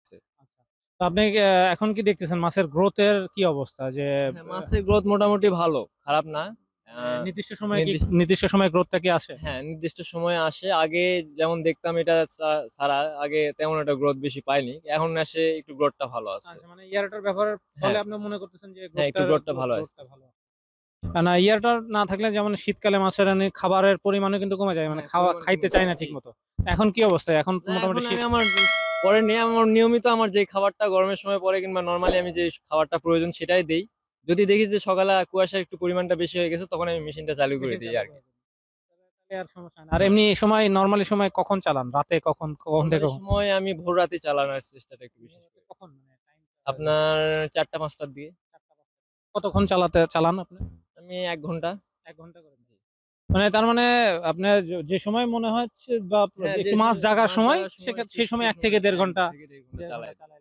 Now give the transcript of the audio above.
আচ্ছা। তো আপনি এখন কি দেখতেছেন মাছের গ্রোথের কি অবস্থা? যে হ্যাঁ, মাছের গ্রোথ মোটামুটি ভালো, খারাপ না। আ মানে নির্দিষ্ট সময়ে কি নির্দিষ্ট নির্দিষ্ট সময়ে গ্রোথটা কি আসে? হ্যাঁ, নির্দিষ্ট সময়ে আসে। আগে যেমন দেখতাম এটা ছাড়া আগে তেমন একটা গ্রোথ বেশি পাইনি। এখন আসে একটু গ্রোথটা ভালো আছে। আচ্ছা, মানে এয়ারটার ব্যবহারের ফলে হ্যাঁ, আপনি মনে করতেছেন যে হ্যাঁ, একটু গ্রোথটার গ্রোথটা ভালো গ্রোথটা আসতেছে। ভালো। না, এয়ারটার না থাকলে যেমন শীতকালে মাছের খাবারের পরিমাণও কিন্তু কমে যায়, মানে হ্যাঁ, খাওয়া পরিমাণ খাইতে কমে চায় যায়। না জি। ঠিক মতো। এখন কি অবস্থা? এখন তো না মোটামুটি এখন আমি শীত। আমার পরে নেই। আমার নিয়মিত আমার যে খাবারটা গরমের সময় পড়ে কিংবা নরমালি আমি যে খাবারটা প্রয়োজন সেটাই দেই। যদি দেখি যে সকালে কুয়াশার একটু পরিমাণটা বেশি হয়ে গেছে তখন আমি মেশিনটা চালু করে মেশিন দেই চালু আরকি। করে দিবেন। তাহলে আর সমস্যা না। আর হুম। এমনি সময় নরমালি সময় কখন চালান? রাতে কখন, কখন থেকে নরমালি কখন? সময় আমি ভোর রাতে চালানোর চেষ্টাটা একটু বেশি করি। কখন মানে টাইমটা আপনার ৪ঃ০০-৫ঃ০০ র দিকে। ৪টা ৫টা কতক্ষণ চালান আপনি? আমি ১ ঘন্টা। ১ ঘন্টা করে। মানে তার মানে আপনার যে সময় মনে হচ্ছে বা হ্যাঁ, যে একটু মাছ জাগার মাছ সময় জাগার সময় সেই সেই সময় ১ সময় থেকে ১.৫ ১ ঘন্টা থেকে ১.৫ ঘন্টা ১.৫ ঘন্টা চালাই দেই। চালায়।